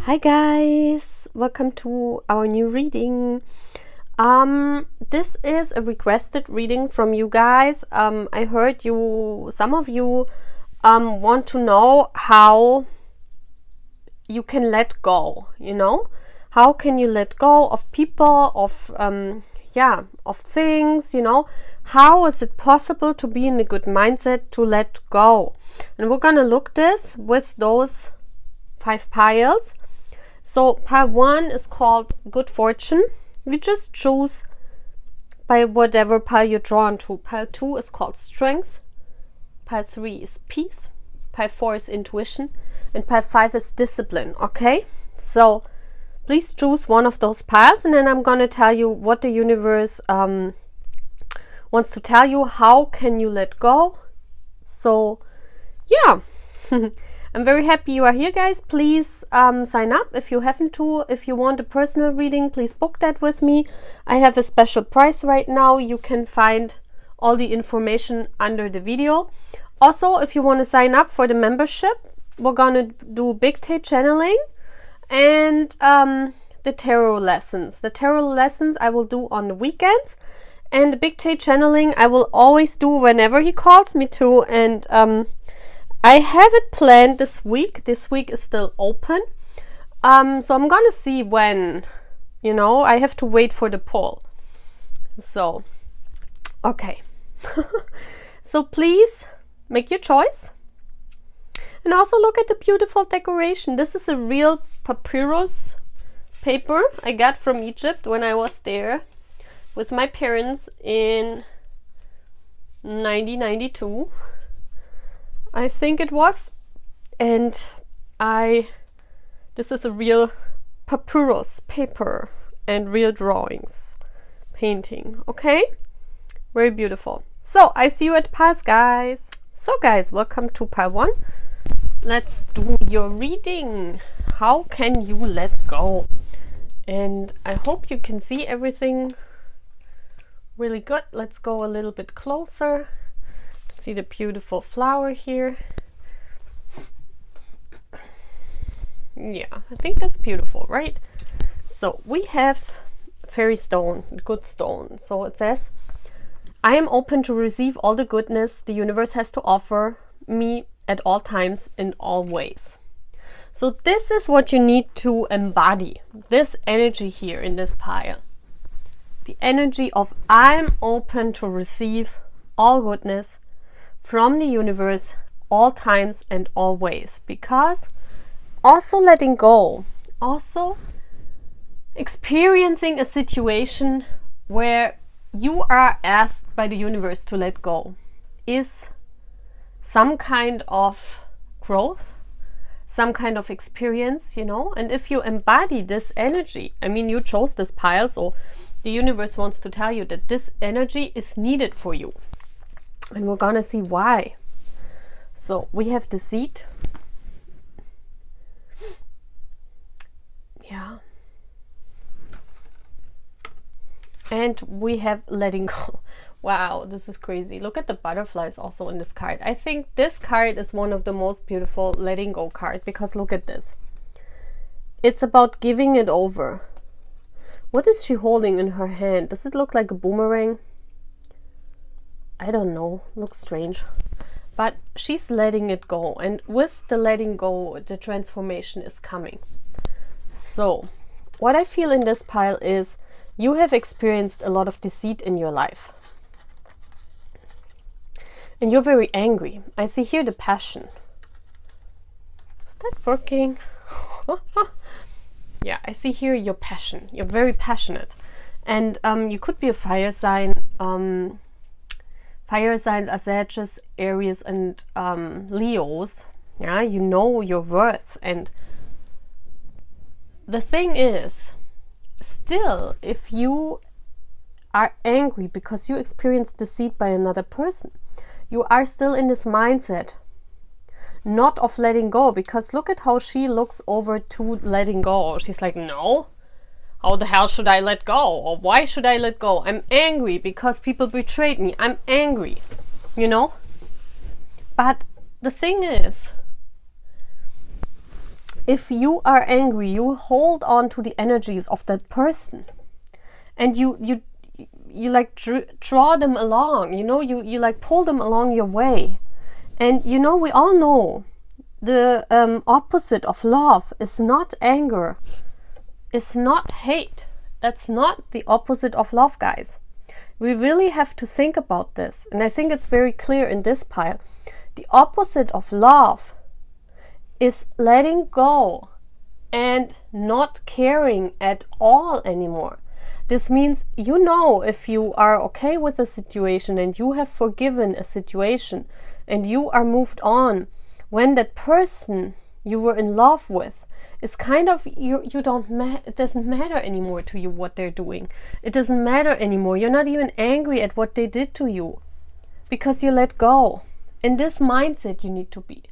Hi guys, welcome to our new reading. This is a requested reading from you guys. I heard some of you want to know how you can let go, how can you let go of people, of things, how is it possible to be in a good mindset to let go? And we're gonna look this with those 5 piles. So pile 1 is called Good Fortune. You just choose by whatever pile you're drawn to. Pile 2 is called Strength. Pile 3 is Peace. Pile 4 is Intuition. And pile 5 is Discipline. Okay? So please choose one of those piles, and then I'm going to tell you what the universe wants to tell you. How can you let go? So yeah. I'm very happy you are here, guys. Please sign up if you haven't to. If you want a personal reading, please book that with me. I have a special price right now. You can find all the information under the video. Also, if you want to sign up for the membership, we're gonna do Big Tay channeling and the tarot lessons. The tarot lessons I will do on the weekends, and the Big Tay channeling I will always do whenever he calls me to. And I have it planned this week. This week is still open. So I'm gonna see when, I have to wait for the poll. So, okay. So please make your choice. And also look at the beautiful decoration. This is a real papyrus paper I got from Egypt when I was there with my parents in 1992. I think it was, and this is a real papyrus paper and real drawings, painting, okay? Very beautiful. So, I see you at piles, guys. So, guys, welcome to pile 1. Let's do your reading. How can you let go? And I hope you can see everything really good. Let's go a little bit closer. See the beautiful flower here. Yeah, I think that's beautiful, right? So we have fairy stone, good stone. So it says, I am open to receive all the goodness the universe has to offer me at all times in all ways. So this is what you need to embody, this energy here in this pile. The energy of I'm open to receive all goodness from the universe, all times and all ways. Because also letting go, also experiencing a situation where you are asked by the universe to let go is some kind of growth, some kind of experience, and if you embody this energy, you chose this pile, so the universe wants to tell you that this energy is needed for you. And we're gonna see why. So we have deceit. Yeah. And we have letting go. Wow, this is crazy. Look at the butterflies also in this card. I think this card is one of the most beautiful letting go card, because look at this. It's about giving it over. What is she holding in her hand? Does it look like a boomerang? I don't know, looks strange, but she's letting it go, and with the letting go, the transformation is coming. So what I feel in this pile is you have experienced a lot of deceit in your life, and you're very angry. I see here the passion. Is that working? Yeah, I see here your passion. You're very passionate, and you could be a fire sign. Fire signs are Sagittarius, Aries, and Leos. Yeah, you know your worth. And the thing is, still, if you are angry because you experienced deceit by another person, you are still in this mindset, not of letting go. Because look at how she looks over to letting go. She's like, no. How the hell should I let go? Or why should I let go? I'm angry because people betrayed me. I'm angry, But the thing is, if you are angry, you hold on to the energies of that person, and you like draw them along, you know, you like pull them along your way. And you know, we all know the opposite of love is not anger, is not hate. That's not the opposite of love, guys. We really have to think about this, and I think it's very clear in this pile. The opposite of love is letting go and not caring at all anymore. This means, you know, if you are okay with a situation and you have forgiven a situation and you are moved on, when that person you were in love with is kind of, it doesn't matter anymore to you what they're doing. It doesn't matter anymore. You're not even angry at what they did to you because you let go. In this mindset you need to be,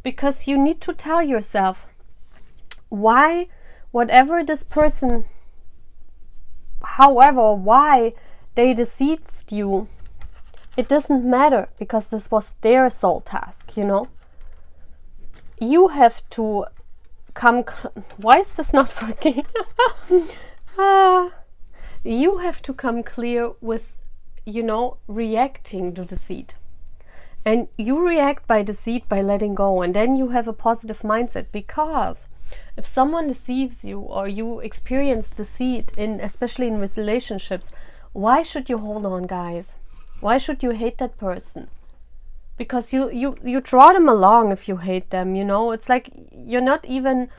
because you need to tell yourself, why, whatever this person, however, why they deceived you, it doesn't matter, because this was their soul task, you know. You have to come, why is this not working? You have to come clear with, you know, reacting to deceit. And you react by deceit by letting go, and then you have a positive mindset, because if someone deceives you or you experience deceit, especially in relationships, why should you hold on, guys? Why should you hate that person? Because you draw them along if you hate them, you know. It's like you're not even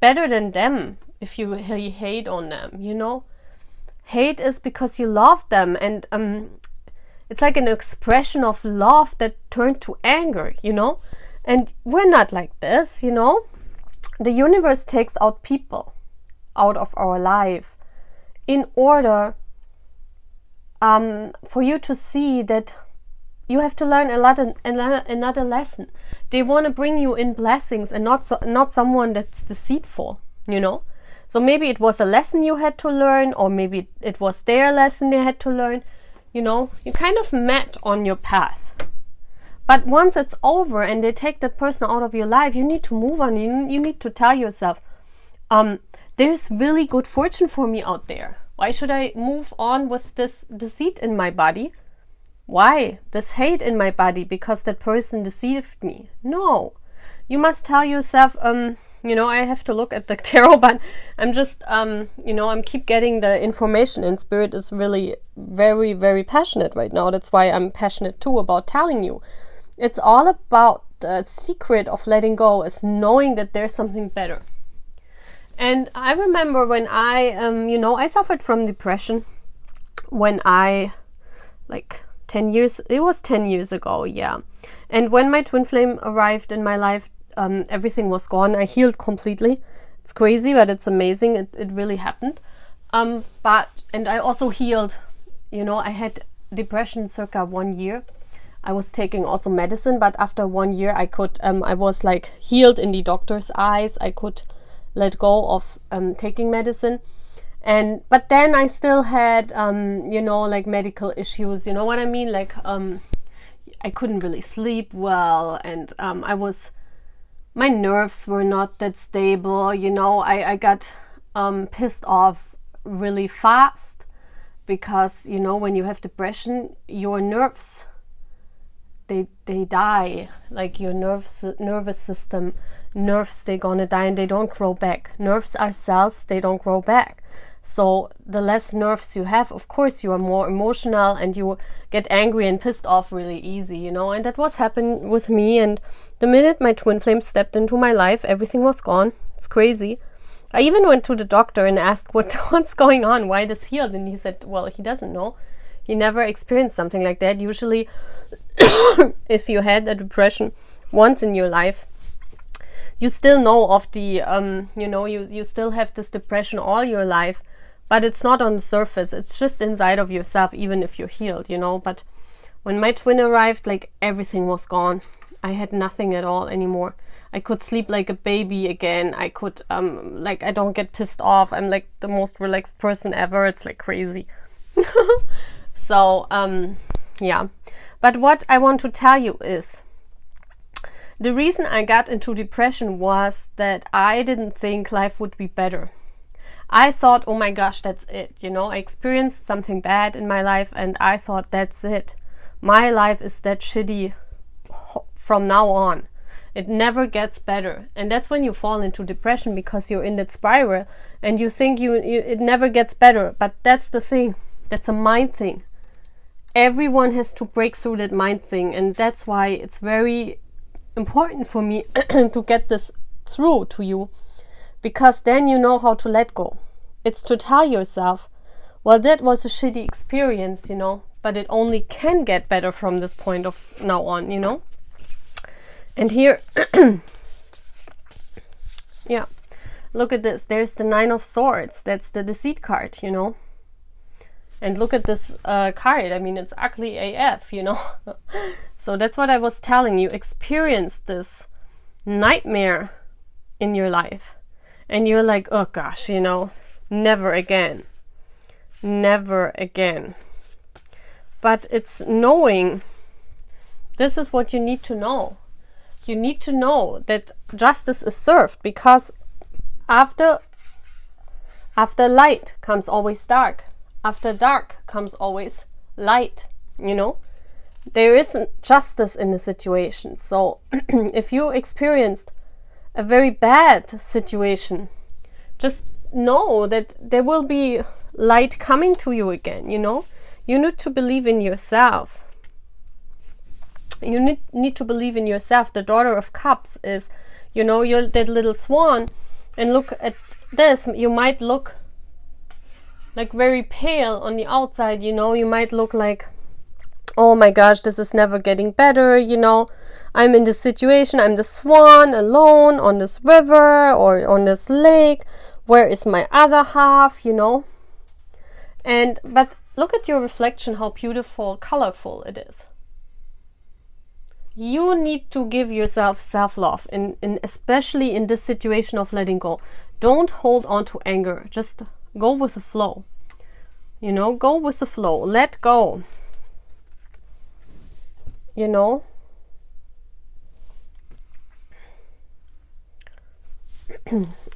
better than them if you hate on them, you know. Hate is because you love them, and it's like an expression of love that turned to anger, you know. And we're not like this, you know. The universe takes out people out of our life in order for you to see that you have to learn another lesson. They want to bring you in blessings, and not someone that's deceitful, you know. So maybe it was a lesson you had to learn, or maybe it was their lesson they had to learn. You know, you kind of met on your path. But once it's over and they take that person out of your life, you need to move on. You need to tell yourself, there's really good fortune for me out there. Why should I move on with this deceit in my body? Why? This hate in my body because that person deceived me. No. You must tell yourself, you know, I have to look at the tarot, but I'm just, you know, I'm keep getting the information, and Spirit is really very, very passionate right now. That's why I'm passionate too about telling you. It's all about the secret of letting go, is knowing that there's something better. And I remember when I, you know, I suffered from depression when I, like 10 years, it was 10 years ago, yeah. And when my twin flame arrived in my life, everything was gone. I healed completely. It's crazy, but it's amazing. It really happened. And I also healed, you know, I had depression circa 1 year. I was taking also medicine, but after 1 year I could, I was like healed in the doctor's eyes. I could let go of taking medicine. But then I still had, you know, like medical issues, you know what I mean? Like, I couldn't really sleep well, and my nerves were not that stable, you know. I got pissed off really fast because, you know, when you have depression, your nerves, they die. Like your nervous system, nerves, they're gonna die and they don't grow back. Nerves are cells, they don't grow back. So the less nerves you have, of course, you are more emotional and you get angry and pissed off really easy, you know. And that was happening with me. And the minute my twin flame stepped into my life, everything was gone. It's crazy. I even went to the doctor and asked what's going on, why this healed. And he said, well, he doesn't know. He never experienced something like that. Usually, if you had a depression once in your life, you still know of the, you know, you still have this depression all your life. But it's not on the surface. It's just inside of yourself, even if you're healed, you know. But when my twin arrived, like everything was gone. I had nothing at all anymore. I could sleep like a baby again. I could, like, I don't get pissed off. I'm like the most relaxed person ever. It's like crazy. So, yeah. But what I want to tell you is, The reason I got into depression was that I didn't think life would be better. I thought, oh my gosh, that's it. You know, I experienced something bad in my life and I thought, that's it. My life is that shitty from now on. It never gets better. And that's when you fall into depression, because you're in that spiral and you think it never gets better. But that's the thing. That's a mind thing. Everyone has to break through that mind thing. And that's why it's very important for me to get this through to you. Because then you know how to let go. It's to tell yourself, well, that was a shitty experience, you know, but it only can get better from this point of now on, you know. And here, yeah, look at this. There's the 9 of Swords. That's the Deceit card, you know. And look at this card. I mean, it's ugly AF, you know. So that's what I was telling you. Experience this nightmare in your life. And you're like, oh gosh, you know, never again. Never again. But it's knowing, this is what you need to know. You need to know that justice is served, because after light comes always dark. After dark comes always light, you know. There isn't justice in the situation. So if you experienced a very bad situation, just know that there will be light coming to you again, you know. You need to believe in yourself. You need to believe in yourself. The Daughter of Cups is, you know, you're that little swan, and look at this. You might look like very pale on the outside, you know. You might look like, oh my gosh, this is never getting better, you know. I'm in this situation, I'm the swan alone on this river or on this lake. Where is my other half, you know? But look at your reflection, how beautiful, colorful it is. You need to give yourself self-love, especially in this situation of letting go. Don't hold on to anger. Just go with the flow. You know, go with the flow. Let go. You know?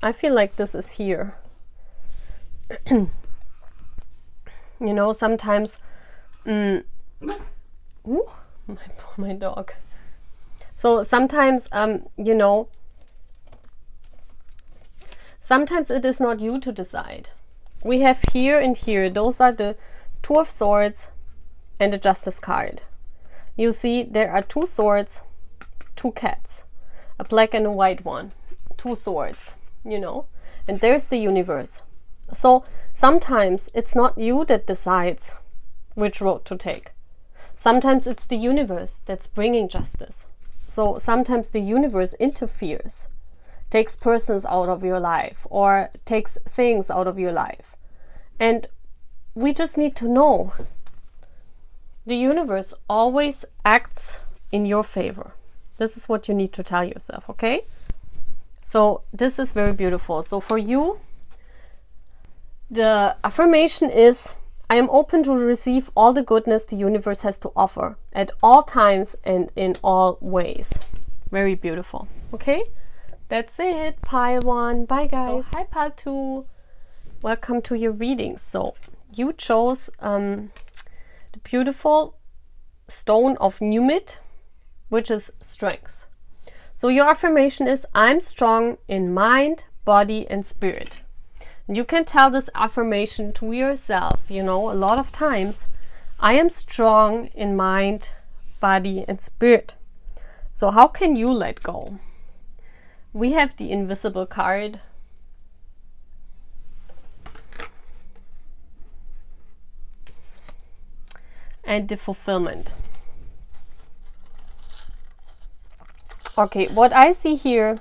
I feel like this is here. You know, sometimes ooh, my dog. So sometimes you know, sometimes it is not you to decide. We have here and here, those are the 2 of Swords and the Justice card. You see, there are 2 swords, 2 cats, a black and a white one. 2 swords, you know, and there's the universe. So sometimes it's not you that decides which road to take. Sometimes it's the universe that's bringing justice. So sometimes the universe interferes, takes persons out of your life or takes things out of your life. And we just need to know the universe always acts in your favor. This is what you need to tell yourself, okay? So this is very beautiful. So for you, the affirmation is, I am open to receive all the goodness the universe has to offer at all times and in all ways. Very beautiful. Okay, that's it. Pile 1. Bye guys. So hi Pile 2. Welcome to your reading. So you chose the beautiful stone of Numit, which is strength. So your affirmation is, I'm strong in mind, body and spirit. And you can tell this affirmation to yourself, you know, a lot of times. I am strong in mind, body and spirit. So how can you let go? We have the Invisible card. And the Fulfillment. Okay, what I see here,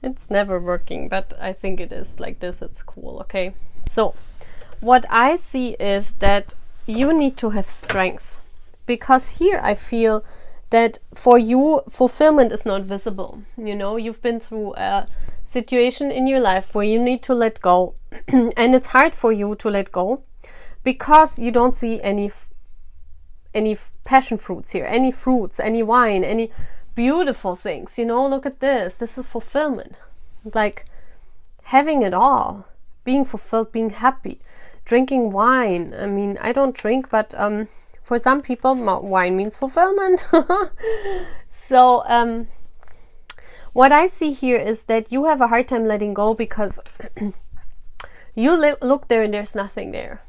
it's never working, but I think it is like this, it's cool, okay? So, what I see is that you need to have strength, because here I feel that for you, fulfillment is not visible. You know, you've been through a situation in your life where you need to let go, and it's hard for you to let go, because you don't see any passion fruits here, any fruits, any wine, any beautiful things. You know, look at this. This is fulfillment. Like having it all, being fulfilled, being happy, drinking wine. I mean, I don't drink, but for some people, wine means fulfillment. So what I see here is that you have a hard time letting go because you look there and there's nothing there.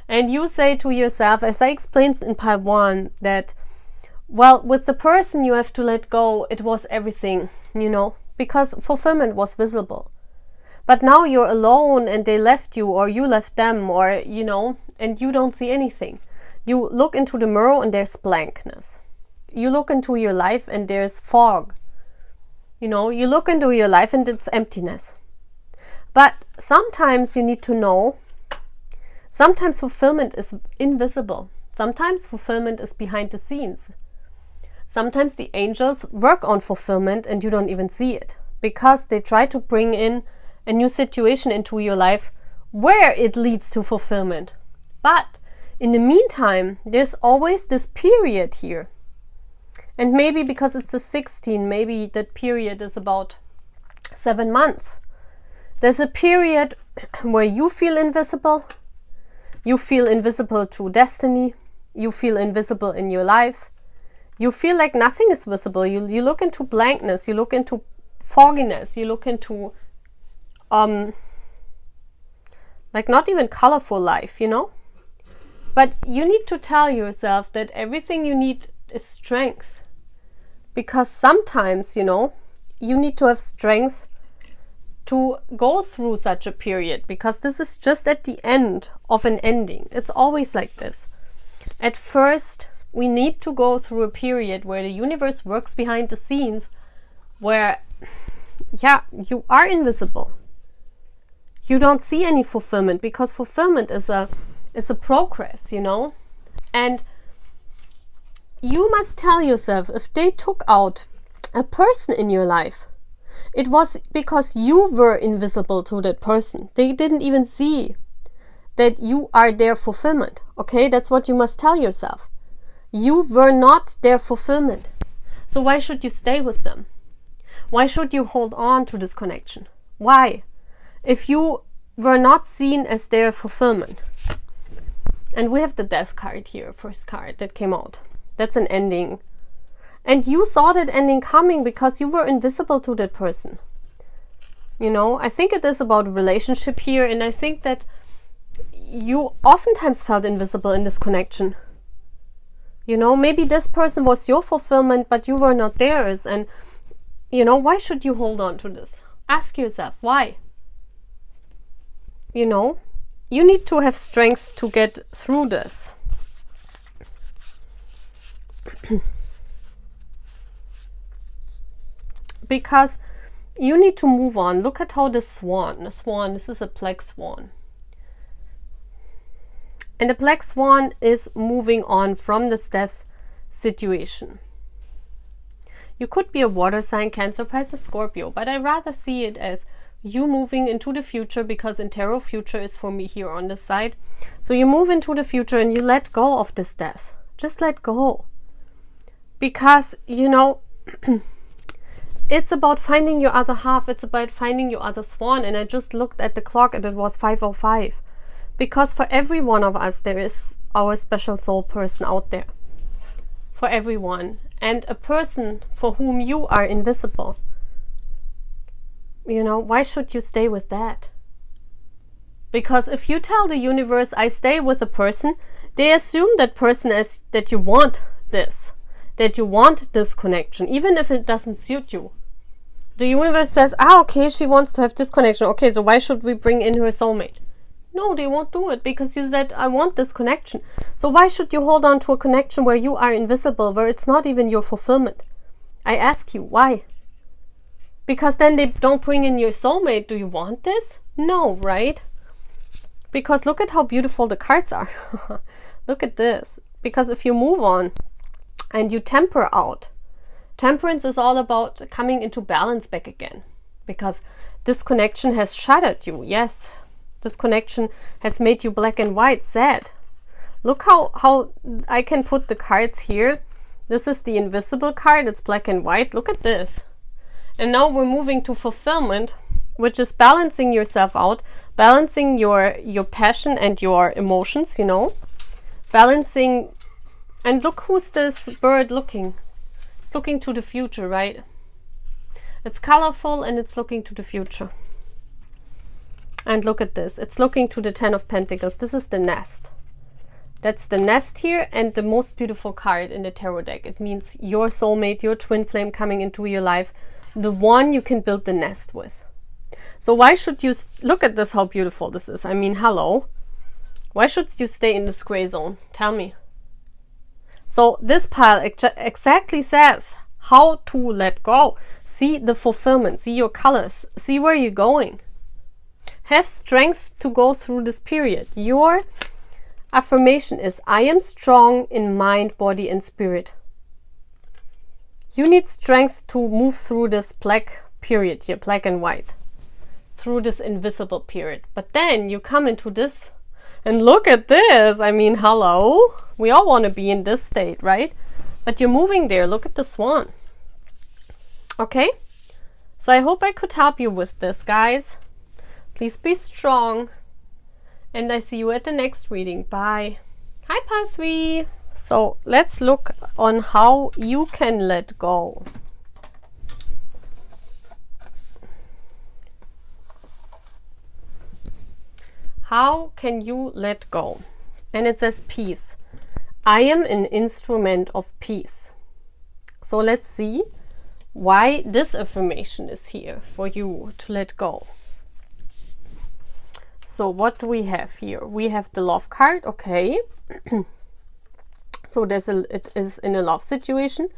And you say to yourself, as I explained in part 1, that, well, with the person you have to let go, it was everything, you know, because fulfillment was visible. But now you're alone and they left you, or you left them, or, you know, and you don't see anything. You look into the mirror and there's blankness. You look into your life and there's fog. You know, you look into your life and it's emptiness. But sometimes you need to know, sometimes fulfillment is invisible. Sometimes fulfillment is behind the scenes. Sometimes the angels work on fulfillment and you don't even see it, because they try to bring in a new situation into your life where it leads to fulfillment. But in the meantime, there's always this period here. And maybe because it's a 16, maybe that period is about 7 months. There's a period where you feel invisible. You feel invisible to destiny. You feel invisible in your life. You feel like nothing is visible. You look into blankness. You look into fogginess. You look into like not even colorful life, you know? But you need to tell yourself that everything you need is strength. Because sometimes, you know, you need to have strength to go through such a period, because this is just at the end of an ending. It's always like this. At first, we need to go through a period where the universe works behind the scenes, where, yeah, you are invisible. You don't see any fulfillment, because fulfillment is a progress, you know. And you must tell yourself, if they took out a person in your life, it was because you were invisible to that person. They didn't even see that you are their fulfillment. Okay, that's what you must tell yourself. You were not their fulfillment. So why should you stay with them? Why should you hold on to this connection? Why? If you were not seen as their fulfillment. And we have the death card here, first card that came out. That's an ending. And you saw that ending coming because you were invisible to that person. You know, I think it is about relationship here, and I think that you oftentimes felt invisible in this connection. You know, maybe this person was your fulfillment, but you were not theirs. And, you know, why should you hold on to this? Ask yourself, why? You know, you need to have strength to get through this. Because you need to move on. Look at how the swan, this is a black swan. And the black swan is moving on from this death situation. You could be a water sign, Cancer, Pisces, Scorpio, but I rather see it as you moving into the future, because in tarot, future is for me here on this side. So you move into the future and you let go of this death. Just let go. Because, you know, it's about finding your other half. It's about finding your other swan. And I just looked at the clock and it was 5:05. Because for every one of us, there is our special soul person out there. For everyone. And a person for whom you are invisible. You know, why should you stay with that? Because if you tell the universe, I stay with a person, they assume that person as that you want this. That you want this connection, even if it doesn't suit you. The universe says, okay, she wants to have this connection. Okay, so why should we bring in her soulmate? No, they won't do it because you said, I want this connection. So why should you hold on to a connection where you are invisible, where it's not even your fulfillment? I ask you, why? Because then they don't bring in your soulmate. Do you want this? No, right? Because look at how beautiful the cards are. Look at this. Because if you move on and you temper out, temperance is all about coming into balance back again. Because this connection has shattered you, yes. This connection has made you black and white, sad. Look how I can put the cards here. This is the invisible card, it's black and white. Look at this. And now we're moving to fulfillment, which is balancing yourself out, balancing your passion and your emotions, you know. Balancing, and look who's this bird looking. It's looking to the future, right? It's colorful and it's looking to the future. And look at this, it's looking to the 10 of Pentacles. This is the nest. That's the nest here, and the most beautiful card in the tarot deck. It means your soulmate, your twin flame coming into your life, the one you can build the nest with. So why should you, look at this, how beautiful this is. I mean, hello. Why should you stay in this gray zone? Tell me. So this pile exactly says how to let go. See the fulfillment, see your colors, see where you're going. Have strength to go through this period. Your affirmation is, I am strong in mind, body, and spirit. You need strength to move through this black period here, black and white, through this invisible period. But then you come into this, and look at this. I mean, hello. We all want to be in this state, right? But you're moving there. Look at the swan. Okay? So I hope I could help you with this, guys. Please be strong. And I see you at the next reading. Bye. Hi, Pile 3. So let's look on how you can let go. How can you let go? And it says peace. I am an instrument of peace. So let's see why this affirmation is here for you to let go. So what do we have here? We have the love card, okay. So it is in a love situation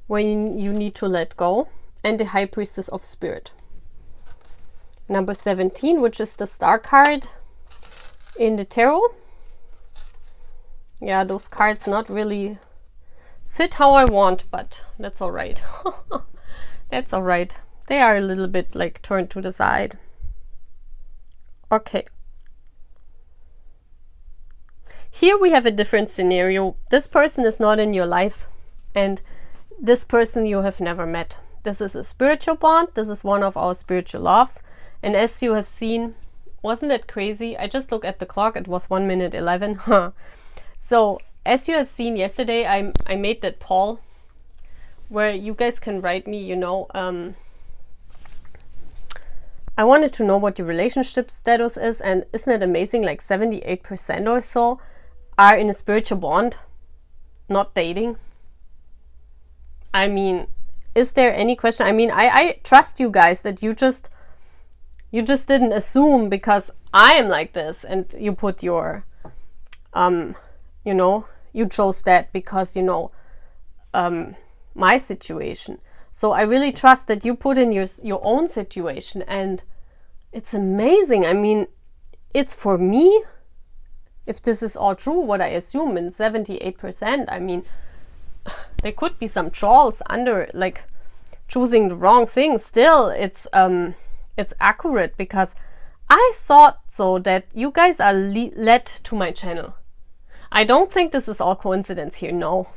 where you need to let go. And the High Priestess of Spirit. Number 17, which is the star card in the tarot. Yeah, those cards not really fit how I want, but that's all right. That's all right. They are a little bit like turned to the side. Okay. Here we have a different scenario. This person is not in your life, and this person you have never met. This is a spiritual bond. This is one of our spiritual loves. And as you have seen, wasn't it crazy? I just looked at the clock. It was 1 minute 11. So as you have seen yesterday, I made that poll where you guys can write me, you know, I wanted to know what your relationship status is, and isn't it amazing, like 78% or so are in a spiritual bond, not dating. I mean, is there any question? I mean, I trust you guys that you just didn't assume because I am like this and you put your you know, you chose that because, you know, my situation. So I really trust that you put in your own situation, and it's amazing. I mean, it's for me, if this is all true, what I assume in 78%, I mean, there could be some trolls under, like, choosing the wrong thing. Still, it's accurate, because I thought so that you guys are led to my channel. I don't think this is all coincidence here, no.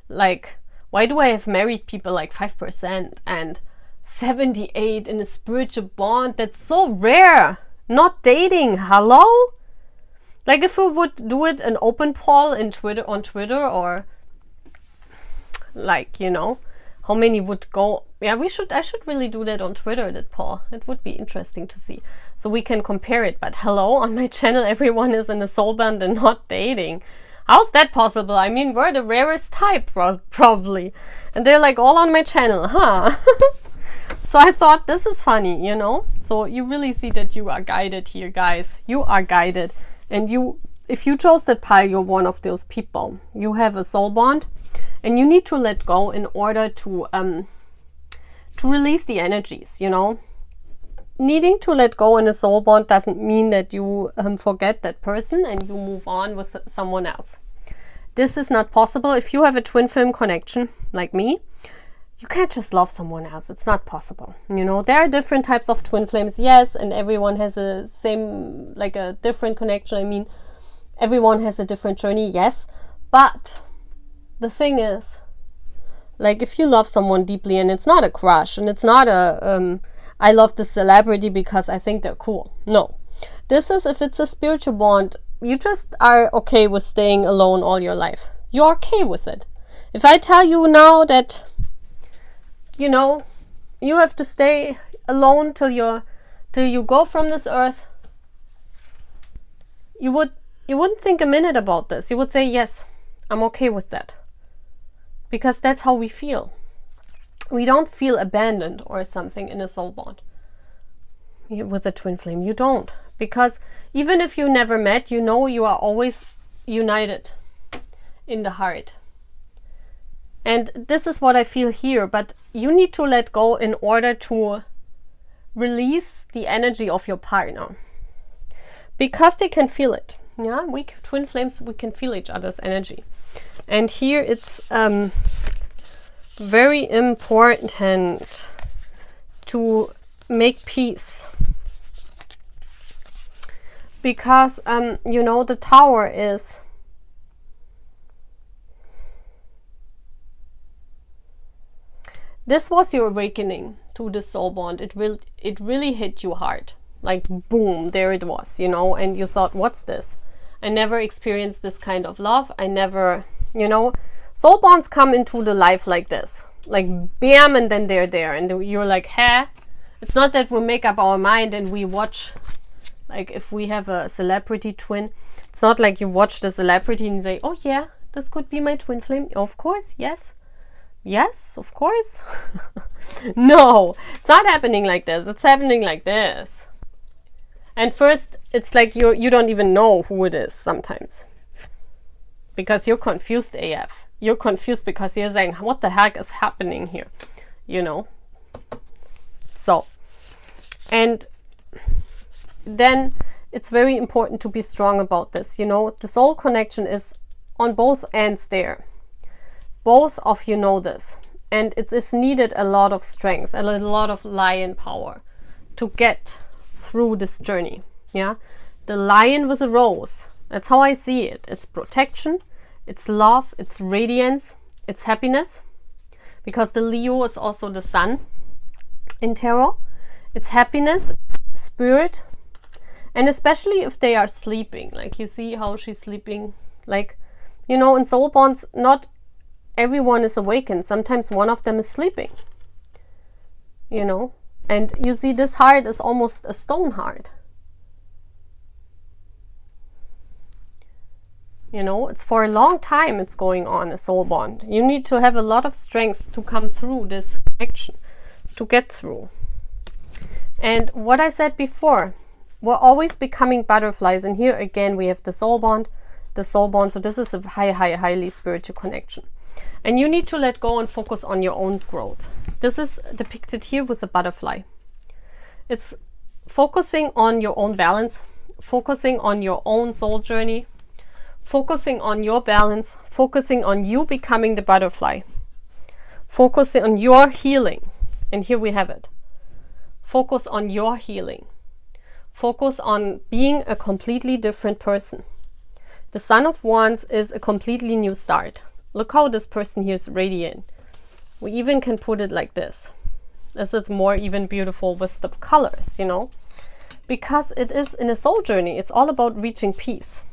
Like, why do I have married people like 5% and 78 in a spiritual bond? That's so rare. Not dating, hello? Like, if we would do it an open poll in on Twitter, or like, you know, how many would go? Yeah, I should really do that on Twitter, that poll. It would be interesting to see. So we can compare it. But hello, on my channel, everyone is in a soul bond and not dating. How's that possible? I mean, we're the rarest type, probably. And they're like all on my channel, huh? So I thought this is funny, you know? So you really see that you are guided here, guys. You are guided. And if you chose that pile, you're one of those people. You have a soul bond, and you need to let go in order to release the energies, you know? Needing to let go in a soul bond doesn't mean that you forget that person and you move on with someone else. This is not possible. If you have a twin flame connection, like me, you can't just love someone else. It's not possible. You know, there are different types of twin flames, yes, and everyone has a same, like a different connection. I mean, everyone has a different journey, yes. But the thing is, like, if you love someone deeply and it's not a crush and it's not a, I love the celebrity because I think they're cool. No. This is, if it's a spiritual bond, you just are okay with staying alone all your life. You're okay with it. If I tell you now that, you know, you have to stay alone till you go from this earth, you wouldn't think a minute about this. You would say, yes, I'm okay with that. Because that's how we feel. We don't feel abandoned or something in a soul bond. With a twin flame, you don't. Because even if you never met, you know you are always united in the heart. And this is what I feel here, but you need to let go in order to release the energy of your partner. Because they can feel it. Yeah, we twin flames, we can feel each other's energy. And here it's very important to make peace. Because, you know, the Tower is... This was your awakening to the soul bond. It really hit you hard. Like, boom, there it was, you know. And you thought, what's this? I never experienced this kind of love. I never, you know. Soul bonds come into the life like this. Like, bam, and then they're there. And you're like, huh? It's not that we make up our mind and we watch... Like, if we have a celebrity twin, it's not like you watch the celebrity and say, oh yeah, this could be my twin flame. Of course, yes. Yes, of course. No, it's not happening like this. It's happening like this. And first, it's like you don't even know who it is sometimes. Because you're confused AF. You're confused because you're saying, what the heck is happening here? You know? So, and... then it's very important to be strong about this. You know, the soul connection is on both ends there. Both of you know this. And it is needed a lot of strength, a lot of lion power to get through this journey. Yeah, the lion with a rose. That's how I see it. It's protection, it's love, it's radiance, it's happiness. Because the Leo is also the sun in tarot. It's happiness, it's spirit. And especially if they are sleeping, like you see how she's sleeping, like, you know, in soul bonds, not everyone is awakened. Sometimes one of them is sleeping, you know, and you see this heart is almost a stone heart. You know, it's for a long time it's going on, a soul bond. You need to have a lot of strength to come through this connection, to get through. And what I said before, we're always becoming butterflies. And here again, we have the soul bond, the soul bond. So this is a highly spiritual connection. And you need to let go and focus on your own growth. This is depicted here with the butterfly. It's focusing on your own balance, focusing on your own soul journey, focusing on your balance, focusing on you becoming the butterfly, focusing on your healing. And here we have it. Focus on your healing. Focus on being a completely different person. The Sun of Wands is a completely new start. Look how this person here is radiant. We even can put it like this. This is more even beautiful with the colors, you know. Because it is in a soul journey. It's all about reaching peace.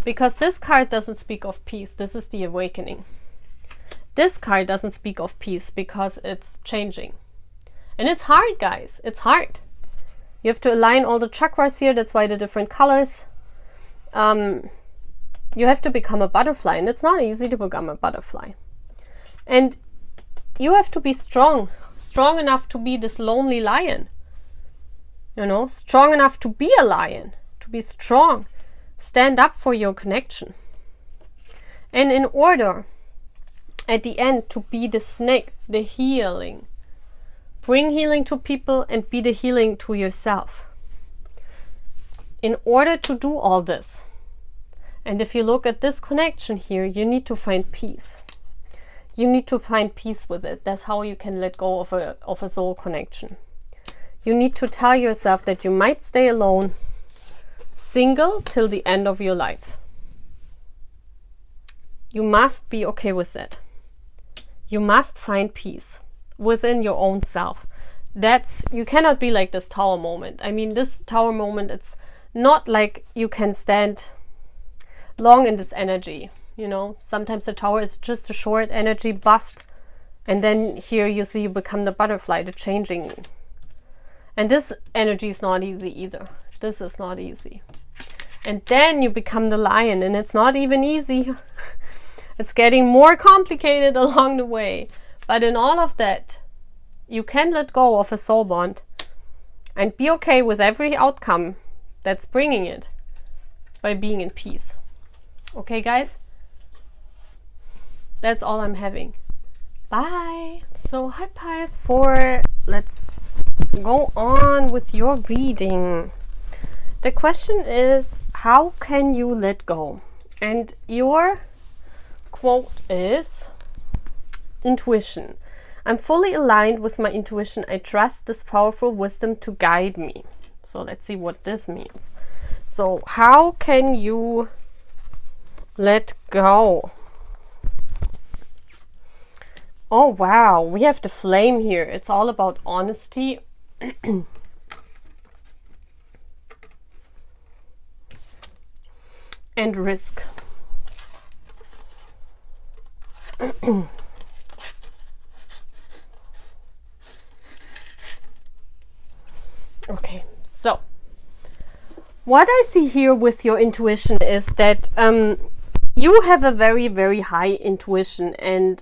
Because this card doesn't speak of peace. This is the awakening. This card doesn't speak of peace because it's changing. And it's hard, guys. It's hard. You have to align all the chakras here. That's why the different colors. You have to become a butterfly. And it's not easy to become a butterfly. And you have to be strong. Strong enough to be this lonely lion. You know, strong enough to be a lion. To be strong. Stand up for your connection. And in order, at the end, to be the snake, the healing. Bring healing to people and be the healing to yourself. In order to do all this, and if you look at this connection here, you need to find peace. You need to find peace with it. That's how you can let go of a soul connection. You need to tell yourself that you might stay alone, single till the end of your life. You must be okay with that. You must find peace within your own self. You cannot be like this tower moment. I mean, this tower moment, it's not like you can stand long in this energy. You know, sometimes the tower is just a short energy bust, and then here you see you become the butterfly, the changing. And this energy is not easy either. This is not easy. And then you become the lion, and it's not even easy. It's getting more complicated along the way. But in all of that, you can let go of a soul bond and be okay with every outcome that's bringing it by being in peace. Okay, guys? That's all I'm having. Bye. So high five for, let's go on with your reading. The question is, how can you let go? And your quote is, intuition. I'm fully aligned with my intuition. I trust this powerful wisdom to guide me. So let's see what this means. So how can you let go? Oh wow, we have the flame here. It's all about honesty. And risk. Okay, so what I see here with your intuition is that you have a very, very high intuition, and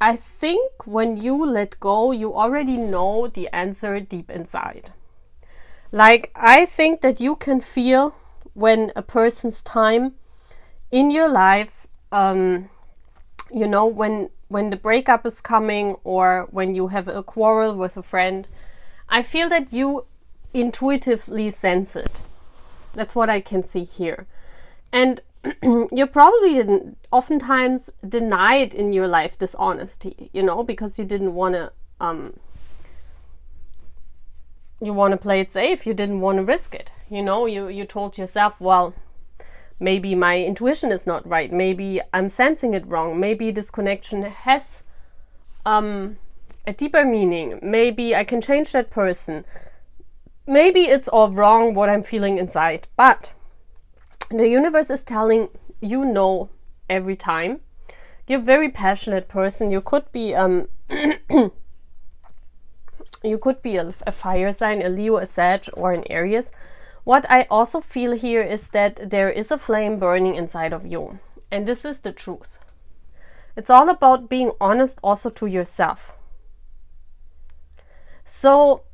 I think when you let go, you already know the answer deep inside. Like, I think that you can feel when a person's time in your life, you know, when the breakup is coming, or when you have a quarrel with a friend, I feel that you intuitively sense it. That's what I can see here. And you probably oftentimes denied in your life this honesty, you know, because you didn't want to, you want to play it safe. You didn't want to risk it. You know, you told yourself, well, maybe my intuition is not right. Maybe I'm sensing it wrong. Maybe this connection has a deeper meaning. Maybe I can change that person. Maybe it's all wrong what I'm feeling inside. But the universe is telling you no every time. You're a very passionate person. You could be you could be a fire sign, a Leo, a Sag, or an Aries. What I also feel here is that there is a flame burning inside of you. And this is the truth. It's all about being honest also to yourself. So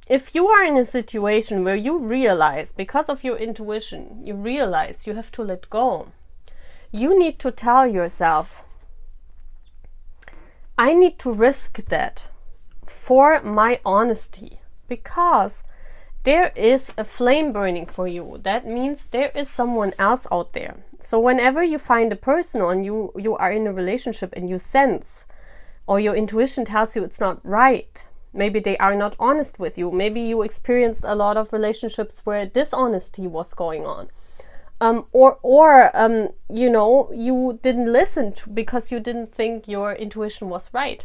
if you are in a situation where you realize, because of your intuition, you realize you have to let go, you need to tell yourself, I need to risk that for my honesty, because there is a flame burning for you. That means there is someone else out there. So whenever you find a person, and you are in a relationship and you sense, or your intuition tells you it's not right, maybe they are not honest with you, maybe you experienced a lot of relationships where dishonesty was going on, or you know, you didn't listen because you didn't think your intuition was right.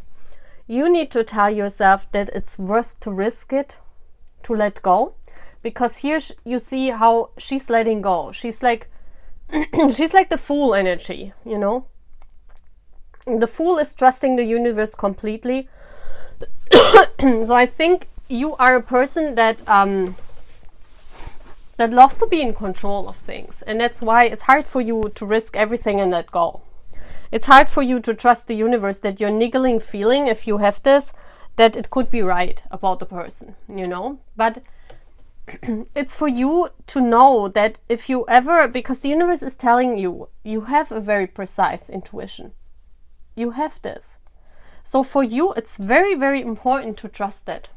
You need to tell yourself that it's worth to risk it, to let go, because here you see how she's letting go. She's like she's like the fool energy, you know. The fool is trusting the universe completely. So I think you are a person that that loves to be in control of things, and that's why it's hard for you to risk everything and let go. It's hard for you to trust the universe that your niggling feeling, if you have this, that it could be right about the person, you know. But it's for you to know that if you ever, because the universe is telling you, you have a very precise intuition. You have this. So for you, it's very, very important to trust that.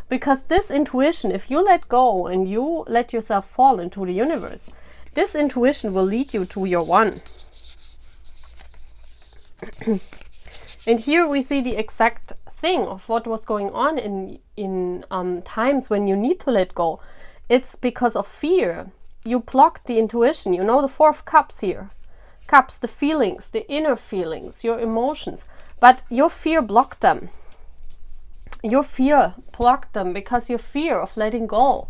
Because this intuition, if you let go and you let yourself fall into the universe, this intuition will lead you to your one. And here we see the exact thing of what was going on in times when you need to let go. It's because of fear. You blocked the intuition. You know, the Four of Cups here. Cups, the feelings, the inner feelings, your emotions. But your fear blocked them. Your fear blocked them because your fear of letting go.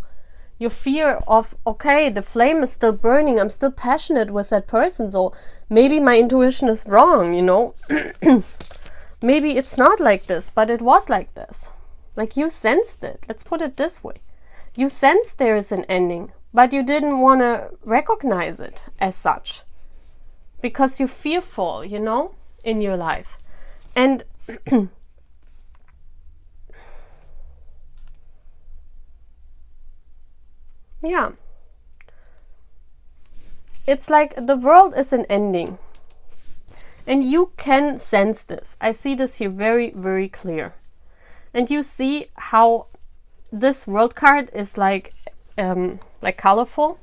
Your fear of, okay, the flame is still burning. I'm still passionate with that person. So maybe my intuition is wrong, you know. Maybe it's not like this, but it was like this. Like you sensed it. Let's put it this way. You sensed there is an ending, but you didn't want to recognize it as such. Because you're fearful, you know, in your life. And yeah. It's like the world is an ending. And you can sense this. I see this here very, very clear. And you see how this world card is like colorful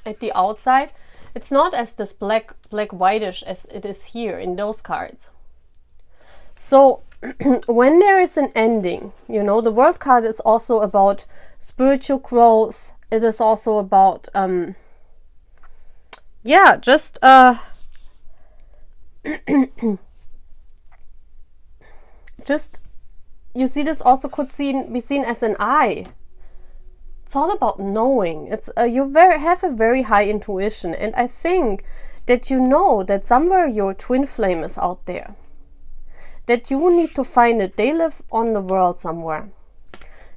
at the outside. It's not as this black whitish as it is here in those cards. So when there is an ending, you know, the world card is also about spiritual growth. It is also about yeah, just just, you see, this also could be seen as an eye. It's all about knowing. It's you have a very high intuition, and I think that you know that somewhere your twin flame is out there. That you need to find it. They live on the world somewhere,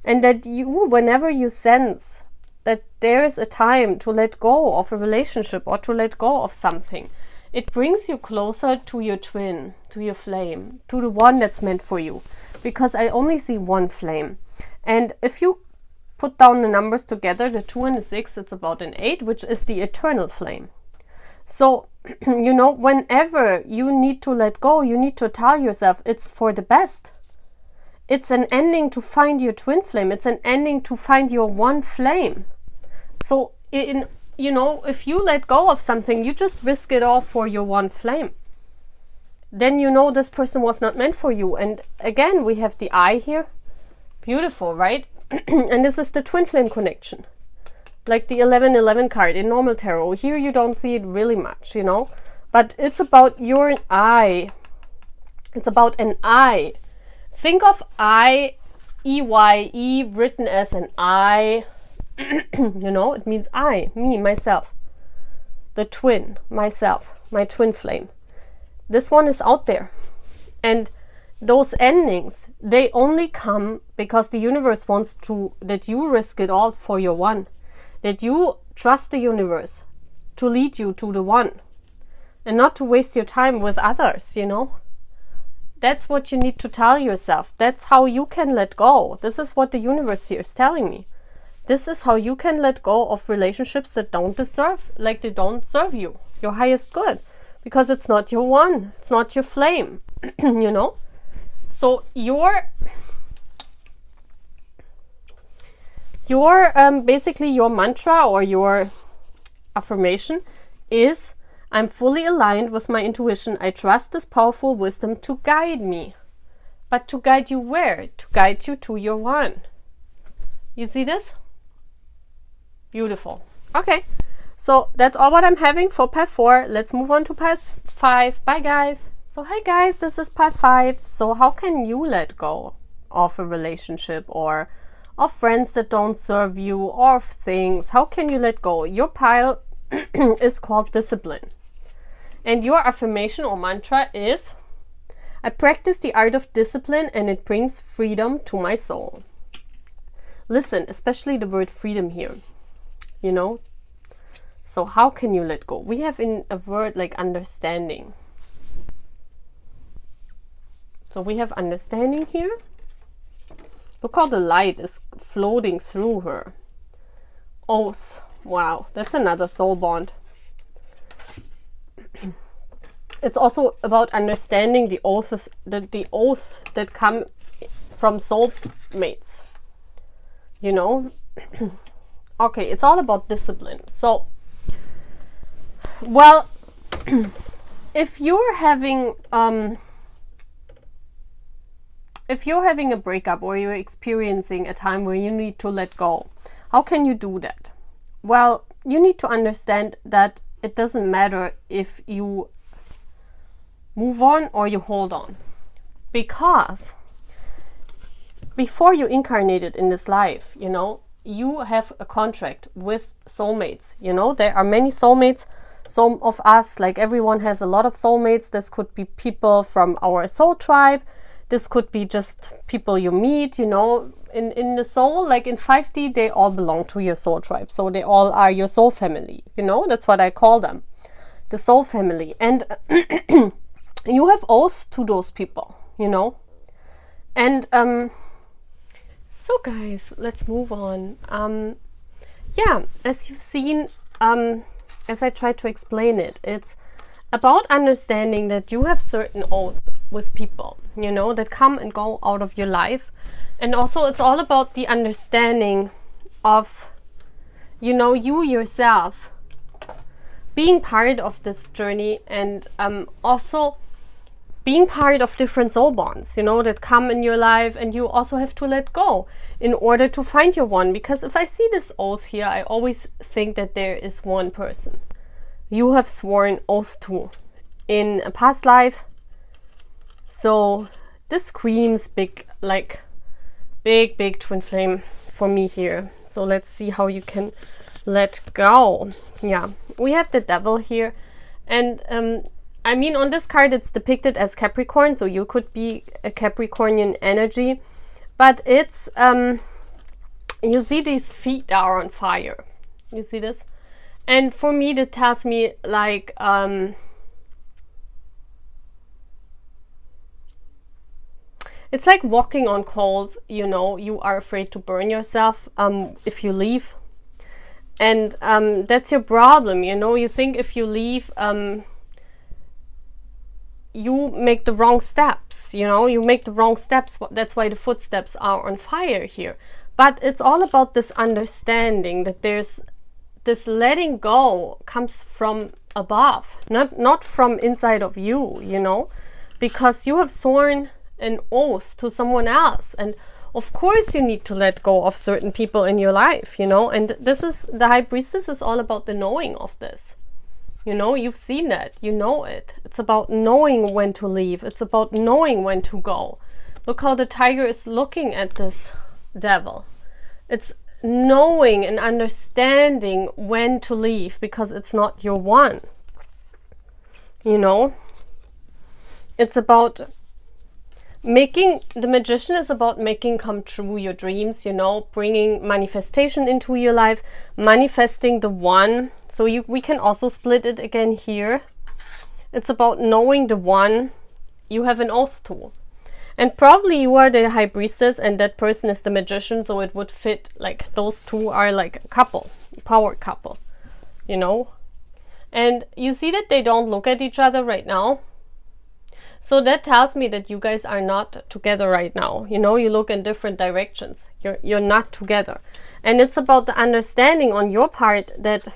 and that you, whenever you sense that there is a time to let go of a relationship or to let go of something, it brings you closer to your twin, to your flame, to the one that's meant for you. Because I only see one flame. And if you put down the numbers together, the 2 and the 6, it's about an 8, which is the eternal flame. So, you know, whenever you need to let go, you need to tell yourself it's for the best. It's an ending to find your twin flame. It's an ending to find your one flame. So, you know, if you let go of something, you just risk it all for your one flame. Then you know this person was not meant for you. And again, we have the eye here. Beautiful, right? And this is the twin flame connection. Like the 1111 card in normal tarot. Here you don't see it really much, you know. But it's about your eye. It's about an eye. Think of I, E-Y-E, written as an I. You know, it means I, me, myself. The twin, myself, my twin flame. This one is out there. And those endings, they only come because the universe wants to, that you risk it all for your one. That you trust the universe to lead you to the one. And not to waste your time with others, you know. That's what you need to tell yourself. That's how you can let go. This is what the universe here is telling me. This is how you can let go of relationships that don't deserve, like they don't serve you, your highest good. Because it's not your one. It's not your flame, you know. So basically your mantra or your affirmation is, I'm fully aligned with my intuition. I trust this powerful wisdom to guide me. But to guide you where? To guide you to your one. You see this? Beautiful. Okay. So that's all what I'm having for part 4. Let's move on to part 5. Bye guys. So hi guys, this is part 5. So how can you let go of a relationship or of friends that don't serve you or of things? How can you let go? Your pile is called discipline. And your affirmation or mantra is, I practice the art of discipline and it brings freedom to my soul. Listen, especially the word freedom here, you know. So how can you let go? We have in a word like understanding. So we have understanding here. Look how the light is floating through her. Oath. Wow, that's another soul bond. It's also about understanding the oath that come from soul mates. You know? Okay, it's all about discipline. So, well, if you're having a breakup, or you're experiencing a time where you need to let go, how can you do that? Well, you need to understand that it doesn't matter if you move on or you hold on, because before you incarnated in this life, you know, you have a contract with soulmates. You know, there are many soulmates. Some of us, like everyone, has a lot of soulmates. This could be people from our soul tribe. This could be just people you meet, you know, in the soul, like in 5D, they all belong to your soul tribe. So they all are your soul family, you know, that's what I call them, the soul family. And you have oaths to those people, you know. And so guys, let's move on. Yeah, as you've seen, as I tried to explain it, it's about understanding that you have certain oaths with people, you know, that come and go out of your life. And also it's all about the understanding of, you know, you yourself being part of this journey, and also being part of different soul bonds, you know, that come in your life, and you also have to let go in order to find your one. Because if I see this oath here, I always think that there is one person you have sworn oath to in a past life. So this screams big, like big twin flame for me here. So let's see how you can let go. Yeah, we have the devil here, and I mean, on this card it's depicted as Capricorn, so you could be a Capricornian energy, but it's you see these feet are on fire. You see this? And for me, that tells me like it's like walking on coals, you know. You are afraid to burn yourself if you leave. And that's your problem, you know. You think if you leave, you make the wrong steps, you know. You make the wrong steps. That's why the footsteps are on fire here. But it's all about this understanding that there's this letting go comes from above, not from inside of you, you know. Because you have sworn an oath to someone else, and of course you need to let go of certain people in your life, you know. And this is the High Priestess is all about the knowing of this, you know. You've seen that, you know it. It's about knowing when to leave. It's about knowing when to go. Look how the tiger is looking at this devil. It's knowing and understanding when to leave, because it's not your one, you know. It's about making, the Magician is about making come true your dreams, you know, bringing manifestation into your life, manifesting the one. So we can also split it again here. It's about knowing the one you have an oath to. And probably you are the High Priestess and that person is the Magician, so it would fit, like those two are like a couple, power couple, you know. And you see that they don't look at each other right now. So that tells me that you guys are not together right now. You know, you look in different directions. You're not together. And it's about the understanding on your part that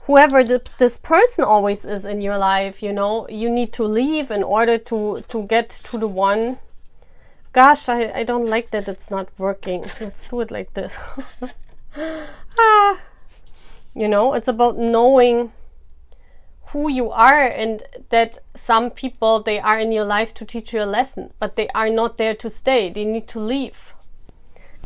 whoever this person always is in your life, you know, you need to leave in order to get to the one. Gosh, I don't like that it's not working. Let's do it like this. You know, it's about knowing who you are, and that some people, they are in your life to teach you a lesson, but they are not there to stay. They need to leave.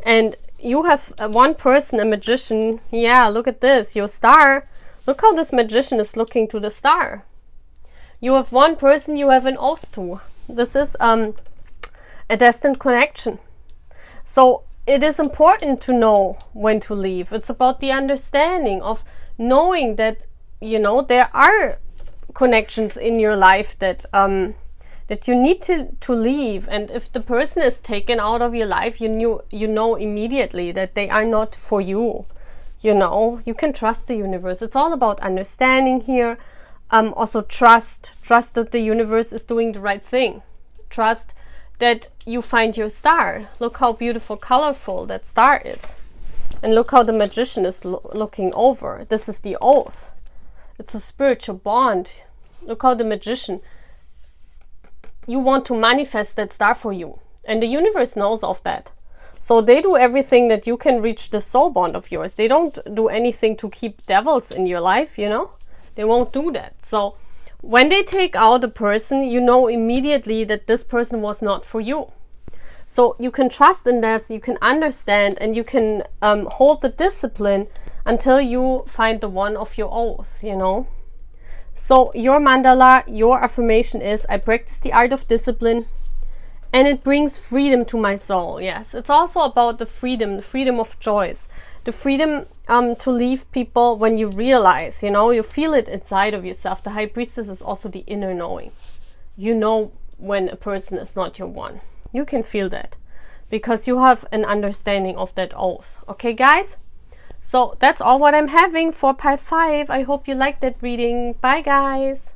And you have one person, a Magician. Yeah, look at this, your star. Look how this Magician is looking to the star. You have one person you have an oath to. This is a destined connection. So it is important to know when to leave. It's about the understanding of knowing that, you know, there are connections in your life that that you need to leave. And if the person is taken out of your life, you know immediately that they are not for you. You know, you can trust the universe. It's all about understanding here. Also trust that the universe is doing the right thing. Trust that you find your star. Look how beautiful, colorful that star is. And look how the Magician is looking over. This is the oath. It's a spiritual bond, Look how the Magician, you want to manifest that star for you. And the universe knows of that. So they do everything that you can reach the soul bond of yours. They don't do anything to keep devils in your life, you know? They won't do that. So when they take out a person, you know immediately that this person was not for you. So you can trust in this, you can understand, and you can hold the discipline until you find the one of your oath, you know? So your mandala, your affirmation is, I practice the art of discipline, and it brings freedom to my soul. Yes, it's also about the freedom of choice, the freedom to leave people when you realize, you know, you feel it inside of yourself. The High Priestess is also the inner knowing. You know when a person is not your one. You can feel that because you have an understanding of that oath. Okay, guys? So that's all what I'm having for pile 5. I hope you liked that reading. Bye, guys.